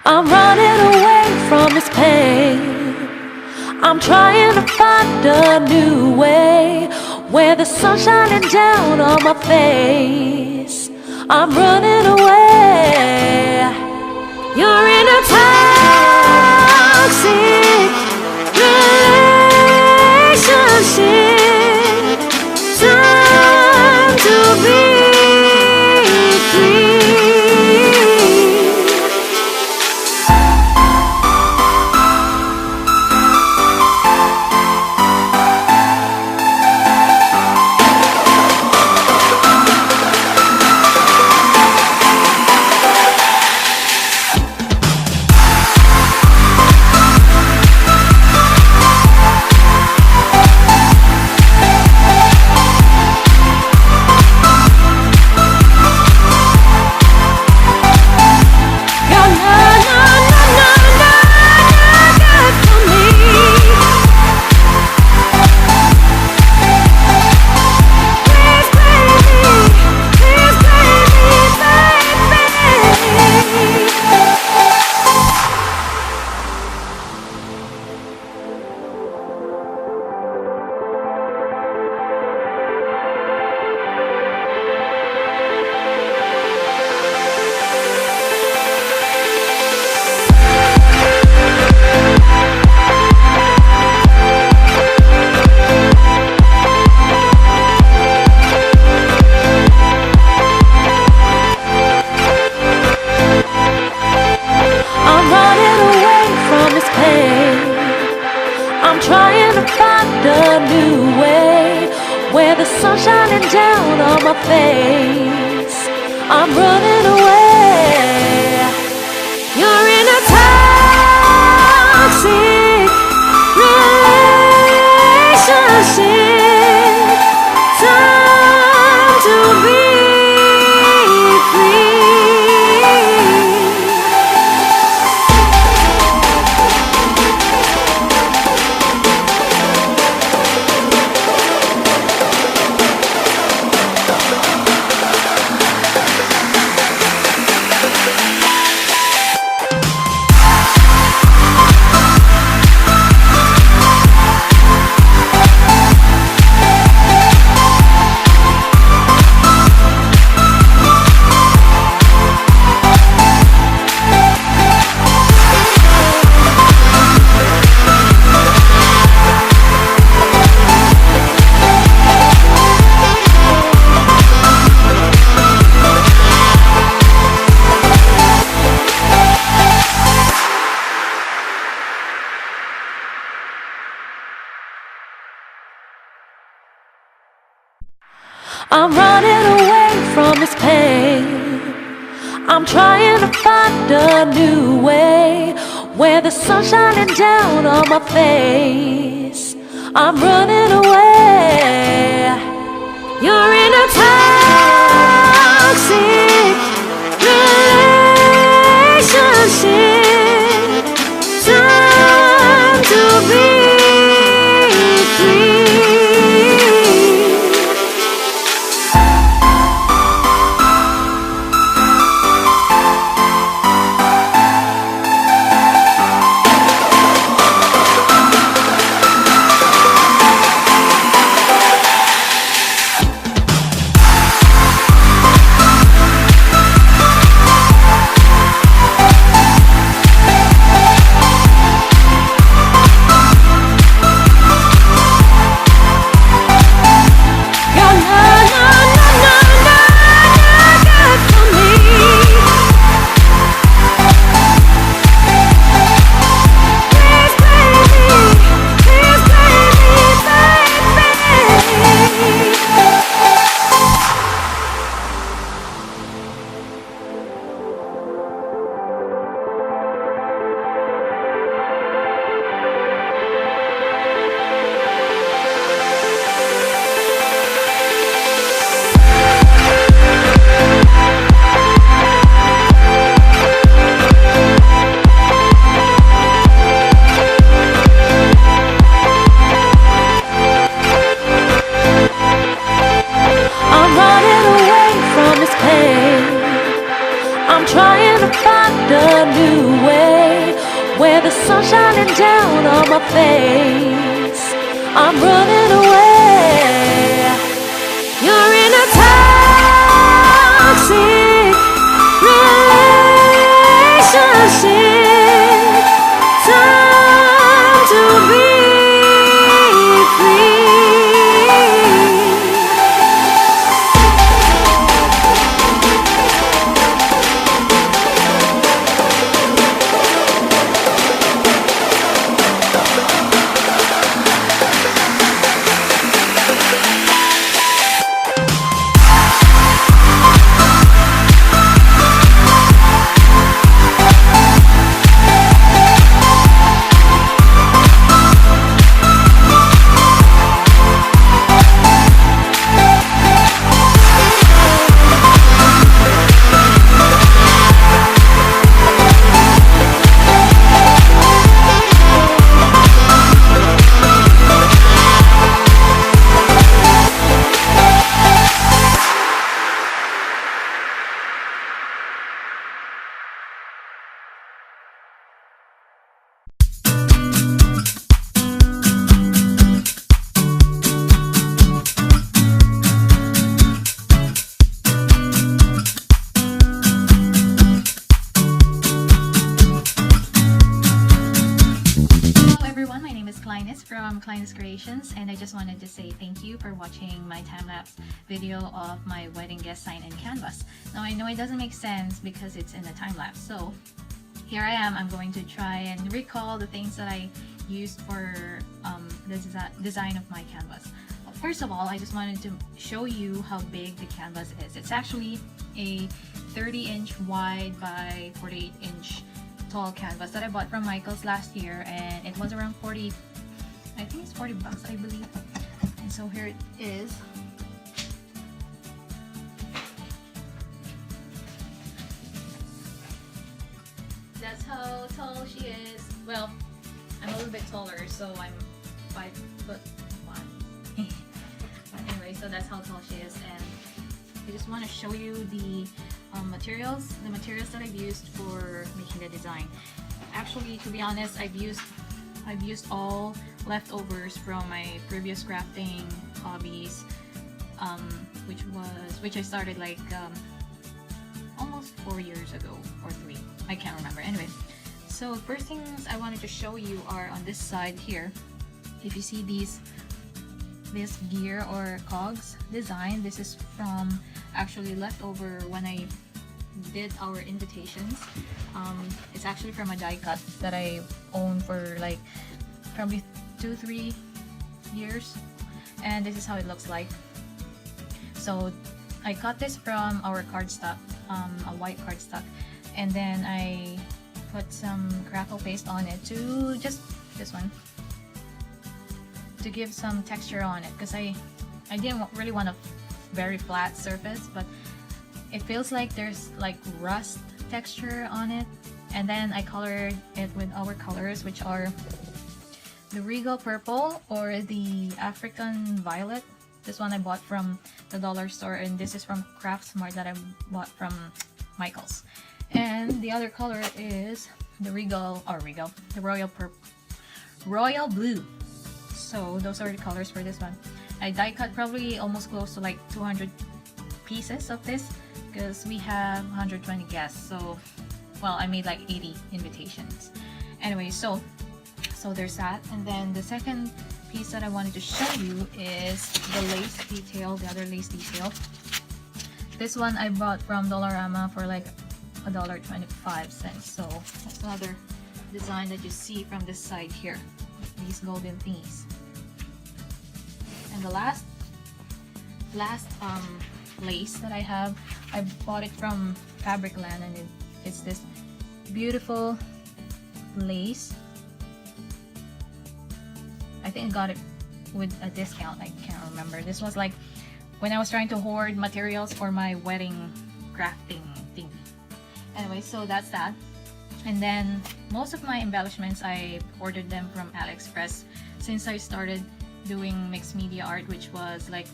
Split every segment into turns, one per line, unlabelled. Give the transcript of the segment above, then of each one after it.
I'm running away from this pain. I'm trying to find a new way where the sun's shining down on my face. I'm running away. You're in a toxic relationship. Time to be free. Trying to find a new way where the sun's shining down on my face. I'm running away. You're in a toxic relationship. Time to be free. I'm running away from this pain. I'm trying to find a new way where the sun's shining down on my face. I'm running away. You're in a toxic relationship. Time to be free. where the sun's shining down on my face. I'm running away. You're in a toxic relationship. Time to be free.
From Clynis Creations, and I just wanted to say thank you for watching my time-lapse video of my wedding guest sign in canvas. Now I know it doesn't make sense because it's in a time-lapse, so here I am. I'm going to try and recall the things that I used for the design of my canvas. First of all, I just wanted to show you how big the canvas is. It's actually a 30-inch wide by 48-inch tall canvas that I bought from Michael's last year, and it was around 40, I think it's 40 bucks, I believe. And so here it is. That's how tall she is. Well, I'm a little bit taller, so I'm 5'1". But anyway, so that's how tall she is, and I just want to show you the materials that I've used for making the design. Actually, to be honest, I've used all leftovers from my previous crafting hobbies, which I started like almost 4 years ago or 3. I can't remember. Anyway, so first things I wanted to show you are on this side here. If you see this gear or cogs design, this is from actually leftover when I did our invitations. It's actually from a die cut that I owned for like probably 2-3 years, and this is how it looks like. So I cut this from our cardstock, a white cardstock, and then I put some crackle paste on it to just this one to give some texture on it, because I didn't really want a very flat surface, but it feels like there's like rust texture on it. And then I colored it with our colors, which are the Regal Purple or the African Violet. This one I bought from the dollar store, and this is from Craft Smart that I bought from Michael's. And the other color is the the Royal Blue. So those are the colors for this one. I die cut probably almost close to like 200 pieces of this because we have 120 guests. So, well, I made like 80 invitations. Anyway, so there's that. And then the second piece that I wanted to show you is the lace detail, the other lace detail. This one I bought from Dollarama for like $1.25. So that's another design that you see from this side here, these golden thingies. And the last lace that I have, I bought it from Fabricland, and it's this beautiful lace. I think I got it with a discount. I can't remember. This was like when I was trying to hoard materials for my wedding crafting thing. Anyway, so that's that. And then most of my embellishments, I ordered them from AliExpress since I started doing mixed media art, which was like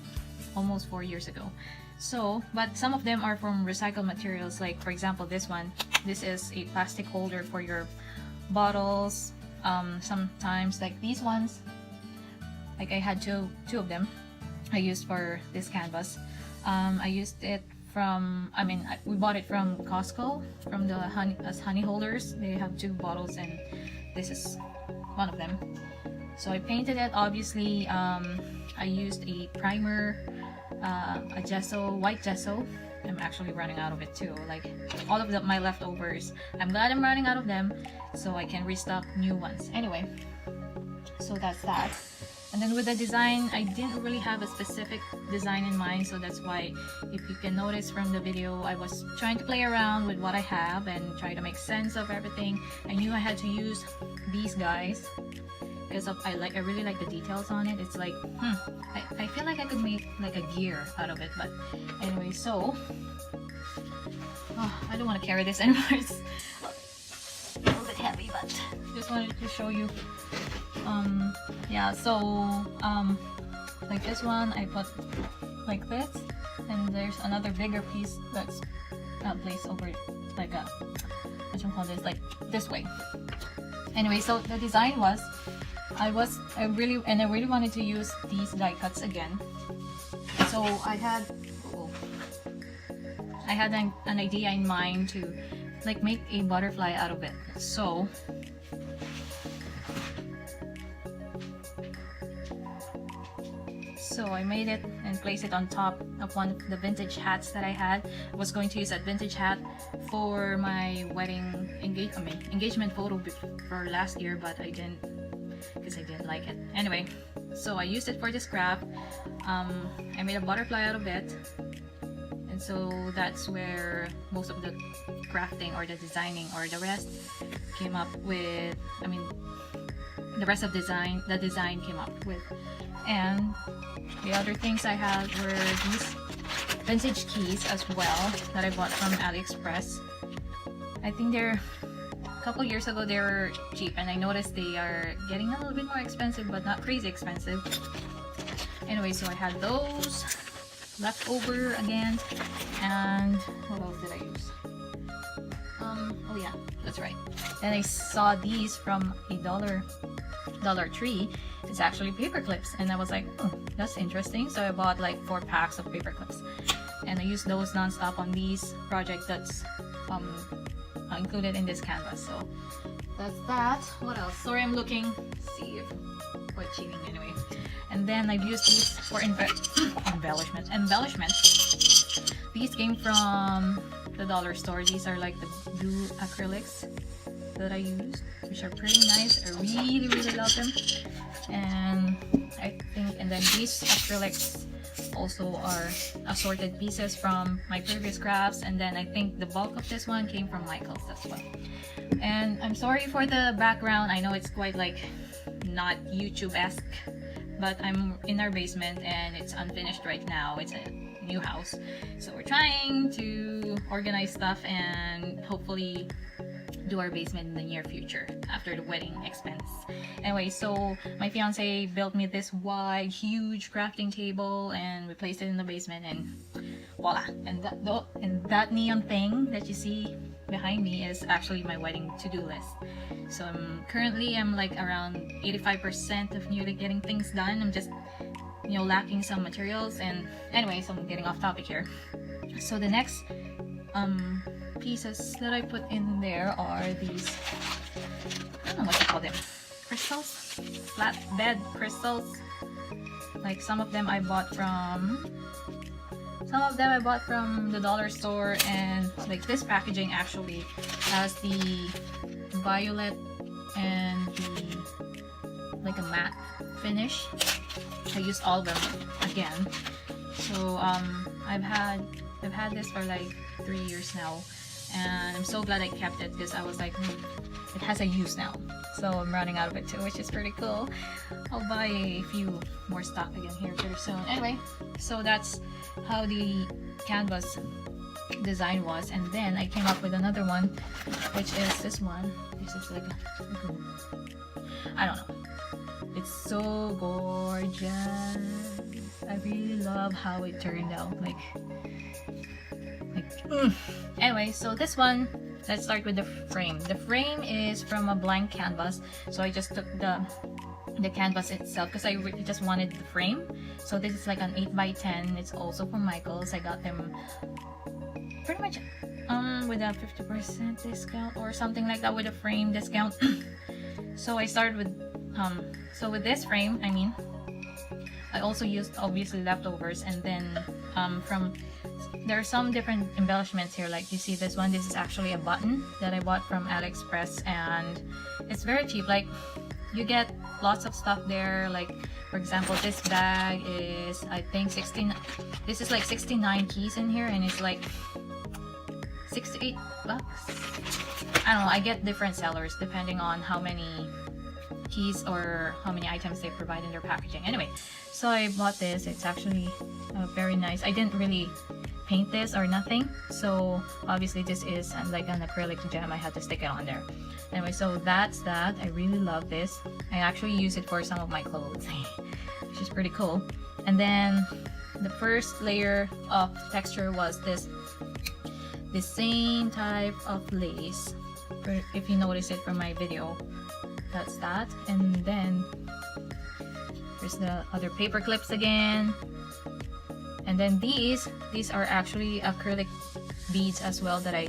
almost 4 years ago. So, but some of them are from recycled materials. Like for example, this one. This is a plastic holder for your bottles. Sometimes like these ones, like I had two of them I used for this canvas. I used it from, we bought it from Costco, from the honey holders. They have 2 bottles and this is one of them. So I painted it, obviously. I used a primer, a gesso, white gesso. I'm actually running out of it too, like all of my leftovers. I'm glad I'm running out of them so I can restock new ones. Anyway, so that's that. And then with the design, I didn't really have a specific design in mind, so that's why, if you can notice from the video, I was trying to play around with what I have and try to make sense of everything. I knew I had to use these guys because I really like the details on it. It's like, I feel like I could make like a gear out of it, but anyway, so I don't want to carry this anymore. It's a little bit heavy, but just wanted to show you. Yeah, so like this one I put like this, and there's another bigger piece that's placed over like a, what you call this, like this way. Anyway, so the design was, I really wanted to use these die cuts again. So I had an idea in mind to like make a butterfly out of it. So I made it and placed it on top of one of the vintage hats that I had. I was going to use that vintage hat for my wedding engagement photo for last year, but I didn't, because I didn't like it. Anyway, so I used it for this craft. I made a butterfly out of it, and so that's where most of the crafting or the designing or the rest came up with. The rest of the design came up with. And the other things I had were these vintage keys as well that I bought from AliExpress. I think a couple years ago they were cheap, and I noticed they are getting a little bit more expensive, but not crazy expensive. Anyway, so I had those left over again. And what else did I use? Oh yeah, that's right. And I saw these from a Dollar Tree. It's actually paper clips, and I was like, oh, that's interesting. So I bought like 4 packs of paper clips, and I used those non-stop on these projects that's included in this canvas. So that's that. What else? Sorry, I'm looking. See if we're cheating anyway. And then I've used these for embellishment. These came from the dollar store. These are like the blue acrylics that I used, which are pretty nice. I really love them. And then these acrylics also are assorted pieces from my previous crafts, and then I think the bulk of this one came from Michael's as well. And I'm sorry for the background. I know it's quite like not YouTube-esque, but I'm in our basement and it's unfinished right now. It's a new house, so we're trying to organize stuff and hopefully do our basement in the near future after the wedding expense. Anyway, so my fiance built me this wide, huge crafting table, and we placed it in the basement, and voila! And that neon thing that you see behind me is actually my wedding to-do list. So currently I'm like around 85% of nearly getting things done. I'm just lacking some materials. And anyway, so I'm getting off topic here. So the next pieces that I put in there are these, I don't know what to call them, crystals, flatbed crystals. Like some of them I bought from the dollar store, and like this packaging actually has the violet and the like a matte finish. I used all of them again. So I've had this for like 3 years now, and I'm so glad I kept it because I was like, it has a use now. So I'm running out of it too, which is pretty cool. I'll buy a few more stock again here pretty soon. Anyway, so that's how the canvas design was. And then I came up with another one, which is this one. This is like I don't know. It's so gorgeous. I really love how it turned out. Anyway, so this one let's start with the frame. The frame is from a blank canvas, so I just took the canvas itself because I really just wanted the frame. So this is like an 8x10. It's also from Michael's. I got them pretty much with a 50% discount or something like that, with a frame discount. So I started with so with this frame, I mean, I also used obviously leftovers, and then there are some different embellishments here. Like you see this one, this is actually a button that I bought from AliExpress, and it's very cheap. Like you get lots of stuff there. Like for example, this bag is I think 16. This is like 69 keys in here, and it's like $68. I don't know. I get different sellers depending on how many keys or how many items they provide in their packaging. Anyway, so I bought this. It's actually very nice. I didn't really paint this or nothing, so obviously this is like an acrylic gem. I had to stick it on there. Anyway, so that's that. I really love this. I actually use it for some of my clothes, which is pretty cool. And then the first layer of texture was this same type of lace. If you notice it from my video, that's that. And then there's the other paper clips again. And then these are actually acrylic beads as well that I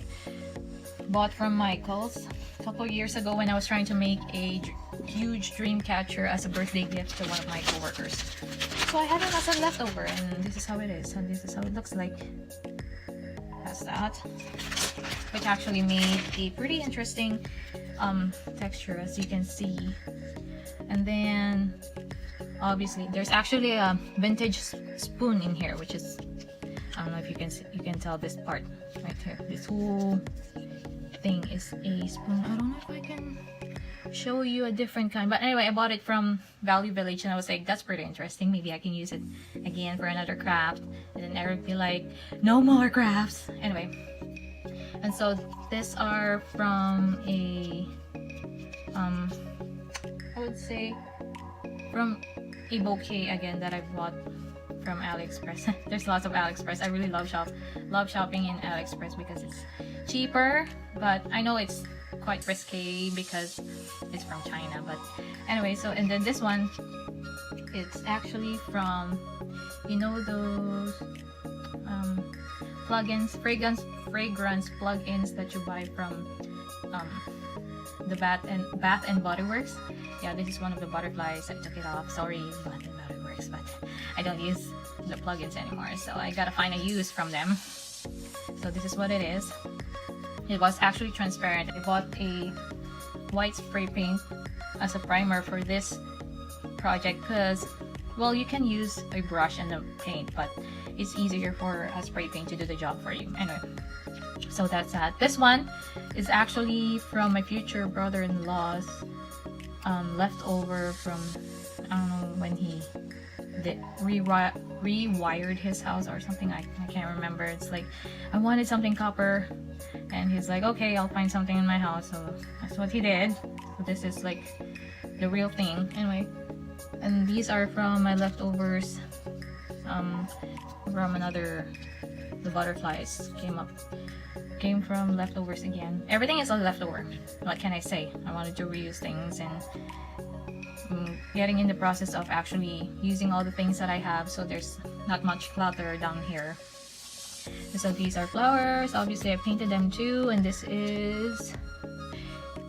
bought from Michael's a couple years ago when I was trying to make a huge dream catcher as a birthday gift to one of my coworkers. So I had it as a leftover, and this is how it is, and this is how it looks like. That's that, which actually made a pretty interesting texture, as you can see. And then obviously there's actually a vintage spoon in here, which is, I don't know if you can tell this part right here. This whole thing is a spoon. I don't know if I can show you a different kind, but anyway, I bought it from Value Village, and I was like, that's pretty interesting. Maybe I can use it again for another craft. And then Eric be like, no more crafts. Anyway, and so these are from a I would say from a bouquet again that I bought from AliExpress. There's lots of AliExpress. I really love shopping in AliExpress because it's cheaper, but I know it's quite risky because it's from China. But anyway, so and then this one, it's actually from, you know, those plugins, fragrance plugins that you buy from the Bath and Body Works. Yeah, this is one of the butterflies. I took it off. Sorry, Bath and Body Works, but I don't use the plugins anymore, so I gotta find a use from them. So this is what it is. It was actually transparent. I bought a white spray paint as a primer for this project because, well, you can use a brush and a paint, but it's easier for a spray paint to do the job for you. Anyway, so that's that. This one is actually from my future brother-in-law's leftover from, I don't know when he did rewired his house or something. I can't remember. It's like, I wanted something copper, and he's like, okay, I'll find something in my house. So that's what he did. So this is like the real thing. Anyway, and these are from my leftovers from the butterflies came from leftovers again. Everything is a leftover. What can I say? I wanted to reuse things, and getting in the process of actually using all the things that I have, so there's not much clutter down here. So these are flowers. Obviously I painted them too, and this is,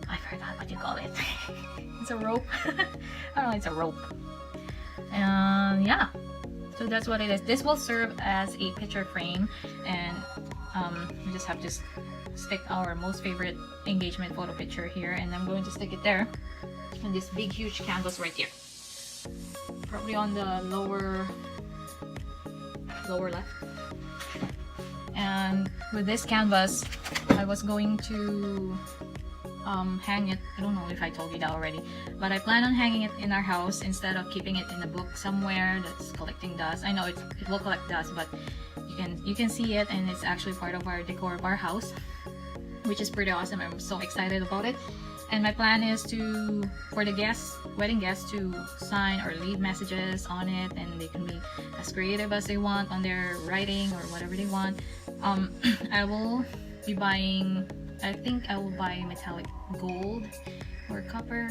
I forgot what you call it. It's a rope. I don't know, it's a rope. And yeah, so that's what it is. This will serve as a picture frame, and we just have to stick our most favorite engagement photo picture here, and I'm going to stick it there on this big huge canvas right here, probably on the lower left. And with this canvas, I was going to hang it. I don't know if I told you that already, but I plan on hanging it in our house instead of keeping it in a book somewhere that's collecting dust. I know it will collect dust, but you can see it, and it's actually part of our decor of our house, which is pretty awesome. I'm so excited about it. And my plan is for the wedding guests to sign or leave messages on it, and they can be as creative as they want on their writing or whatever they want. I will be buying I think I will buy metallic gold or copper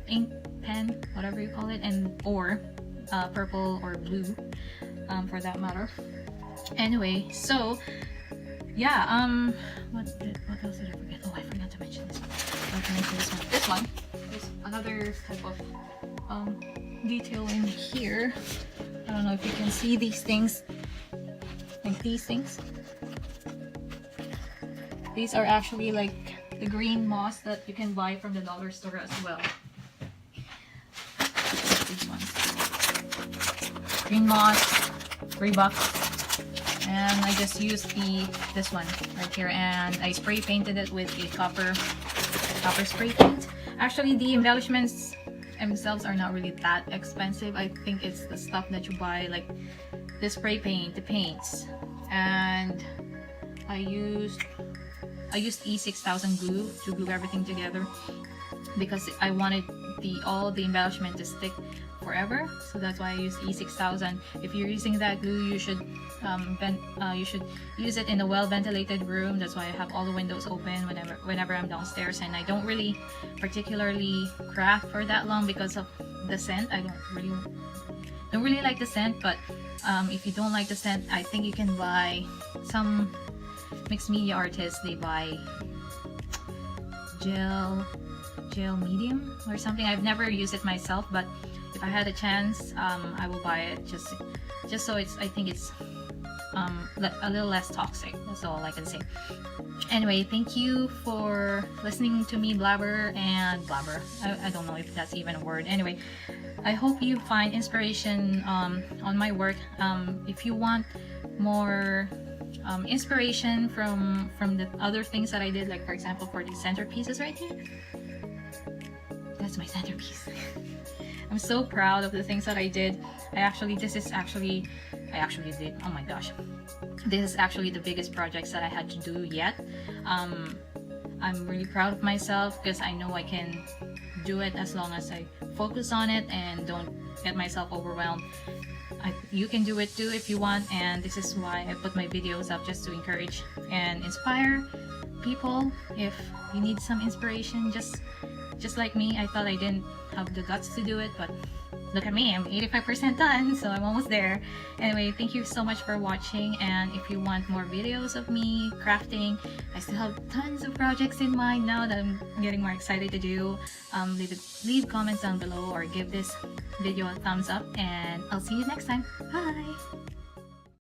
ink pen, whatever you call it, and or purple or blue, for that matter. Anyway, so yeah, what else did I forget? Oh, I forgot to mention this one. I forgot to mention this one. This one is another type of detail in here. I don't know if you can see these things, like these things. These are actually like the green moss that you can buy from the dollar store as well. These ones. Green moss, $3. And I just used this one right here, and I spray painted it with a copper spray paint. Actually, the embellishments themselves are not really that expensive. I think it's the stuff that you buy, like the spray paint, the paints, and I used E6000 glue to glue everything together because I wanted all the embellishment to stick forever. So that's why I used E6000. If you're using that glue, you should use it in a well-ventilated room. That's why I have all the windows open whenever I'm downstairs, and I don't really particularly craft for that long because of the scent. I don't really like the scent, but if you don't like the scent, I think you can buy some mixed media artists. They buy gel medium or something. I've never used it myself, but if I had a chance, I will buy it just so I think it's a little less toxic. That's all I can say. Anyway, thank you for listening to me blabber and blabber. I don't know if that's even a word. Anyway, I hope you find inspiration on my work. If you want more inspiration from the other things that I did, like for example for these centerpieces right here, that's my centerpiece. I'm so proud of the things that I did. I actually did, oh my gosh, this is actually the biggest projects that I had to do yet. I'm really proud of myself because I know I can do it as long as I focus on it and don't get myself overwhelmed. You can do it too if you want, and this is why I put my videos up, just to encourage and inspire people. If you need some inspiration, just like me, I thought I didn't have the guts to do it, but look at me, I'm 85% done, so I'm almost there. Anyway, thank you so much for watching, and if you want more videos of me crafting, I still have tons of projects in mind now that I'm getting more excited to do. Leave comments down below or give this video a thumbs up, and I'll see you next time. Bye!